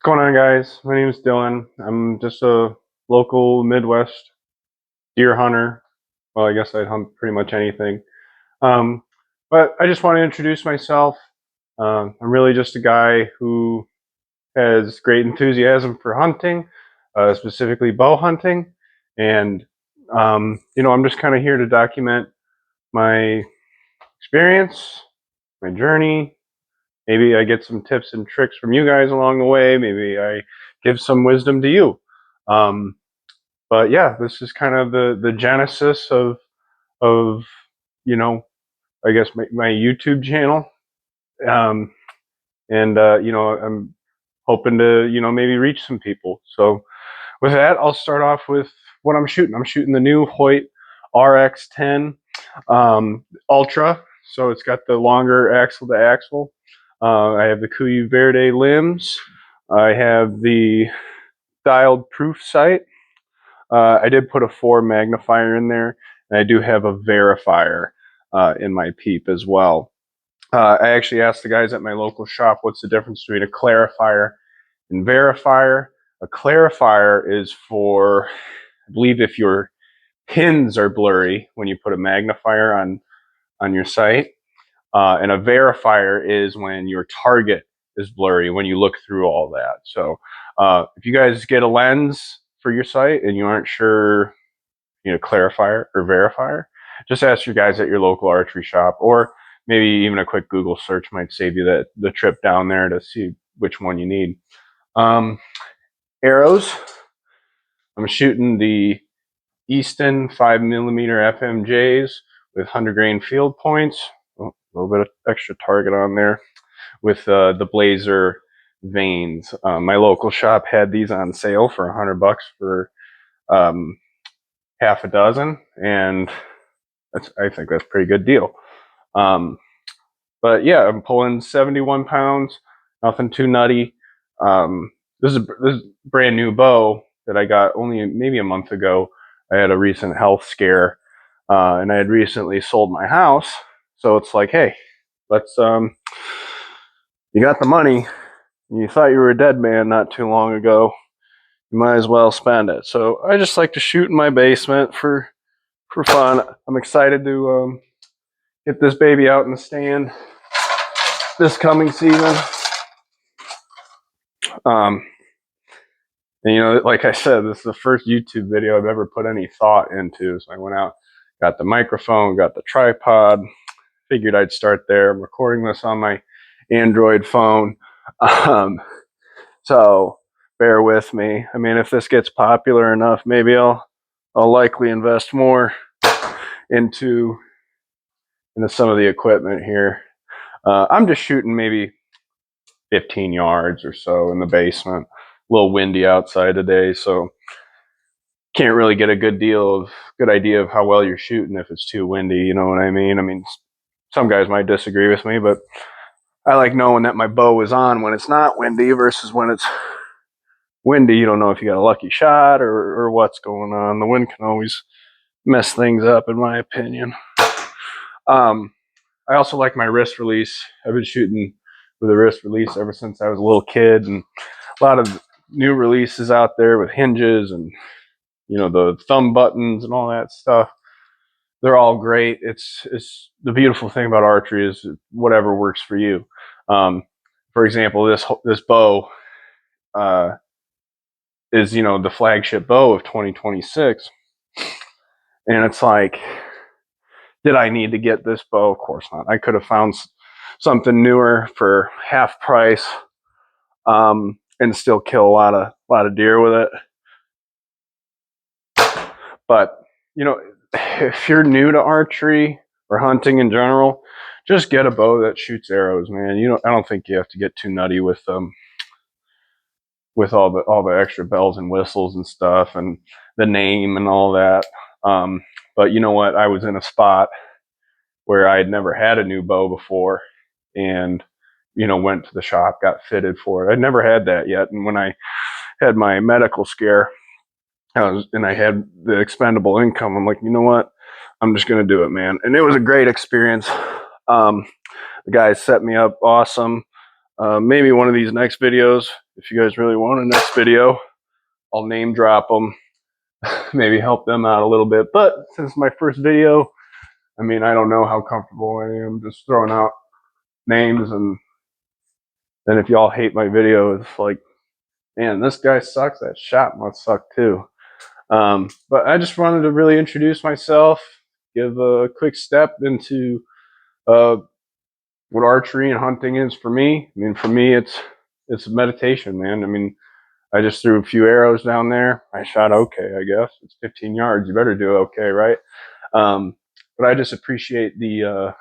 What's going on, guys? My name is Dylan. I'm just a local Midwest deer hunter. Well, I guess I'd hunt pretty much anything. Um, but I just want to introduce myself. I'm really just a guy who has great enthusiasm for hunting, specifically bow hunting. And, I'm just kind of here to document my experience, my journey. Maybe I get some tips and tricks from you guys along the way. Maybe I give some wisdom to you. Um, but yeah, this is kind of the genesis of you know I guess my YouTube channel. Um, and I'm hoping to maybe reach some people. So with that, I'll start off with what I'm shooting. I'm shooting the new Hoyt RX10 Ultra. So it's got the longer axle to axle. I have the Kuiu Verde limbs. I have the dialed proof sight. I did put a 4 magnifier in there, and I do have a verifier in my peep as well. I actually asked the guys at my local shop what's the difference between a clarifier and verifier. A clarifier is for, I believe, if your pins are blurry when you put a magnifier on your sight. And a verifier is when your target is blurry when you look through all that. So if you guys get a lens for your sight and you aren't sure, clarifier or verifier, just ask your guys at your local archery shop, or maybe even a quick Google search might save you the trip down there to see which one you need. Arrows. I'm shooting the Easton 5mm FMJs with 100 grain field points. Oh, a little bit of extra target on there with the Blazer vanes. My local shop had these on sale for $100 for half a dozen, and I think that's a pretty good deal. But yeah, I'm pulling 71 pounds, nothing too nutty. This is a brand new bow that I got only maybe a month ago. I had a recent health scare, and I had recently sold my house. So it's like, hey, let's, you got the money, you thought you were a dead man not too long ago, you might as well spend it. So I just like to shoot in my basement for fun. I'm excited to get this baby out in the stand this coming season. And like I said, this is the first YouTube video I've ever put any thought into. So I went out, got the microphone, got the tripod, figured I'd start there. I'm recording this on my Android phone. So bear with me. I mean, if this gets popular enough, maybe I'll likely invest more into some of the equipment here. I'm just shooting maybe 15 yards or so in the basement. A little windy outside today, so can't really get a good idea of how well you're shooting if it's too windy. You know what I mean? I mean, some guys might disagree with me, but I like knowing that my bow is on when it's not windy versus when it's windy. You don't know if you got a lucky shot or what's going on. The wind can always mess things up, in my opinion. I also like my wrist release. I've been shooting with a wrist release ever since I was a little kid, and a lot of new releases out there with hinges and the thumb buttons and all that stuff. They're all great. It's the beautiful thing about archery is whatever works for you. For example, this bow is the flagship bow of 2026, and it's like, did I need to get this bow? Of course not. I could have found something newer for half price, and still kill a lot of deer with it. But if you're new to archery or hunting in general, just get a bow that shoots arrows, man. I don't think you have to get too nutty with all the extra bells and whistles and stuff and the name and all that. But you know what? I was in a spot where I had never had a new bow before, and went to the shop, got fitted for it. I'd never had that yet, and when I had my medical scare, and I had the expendable income, I'm like, you know what? I'm just gonna do it, man. And it was a great experience. The guys set me up awesome. Maybe one of these next videos, if you guys really want a next video, I'll name drop them, maybe help them out a little bit. But since my first video, I mean, I don't know how comfortable I am just throwing out names, and then if y'all hate my video, it's like, man, this guy sucks, that shot must suck too. But I just wanted to really introduce myself, give a quick step into what archery and hunting is for me. I mean, for me, it's meditation, man. I mean, I just threw a few arrows down there. I shot okay, I guess. It's 15 yards. You better do okay, right? But I just appreciate the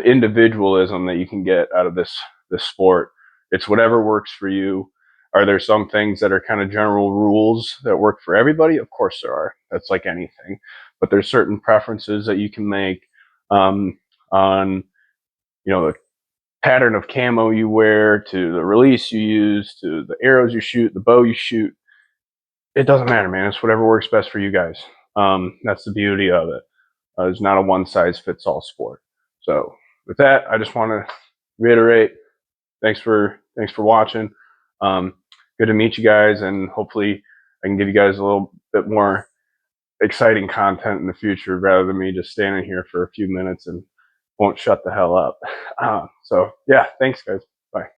individualism that you can get out of this sport. It's whatever works for you. Are there some things that are kind of general rules that work for everybody? Of course there are. That's like anything. But there's certain preferences that you can make on, the pattern of camo you wear, to the release you use, to the arrows you shoot, the bow you shoot. It doesn't matter, man. It's whatever works best for you guys. That's the beauty of it. It's not a one size fits all sport. So with that, I just want to reiterate, thanks for watching. Good to meet you guys, and hopefully I can give you guys a little bit more exciting content in the future rather than me just standing here for a few minutes and won't shut the hell up. So yeah, thanks guys.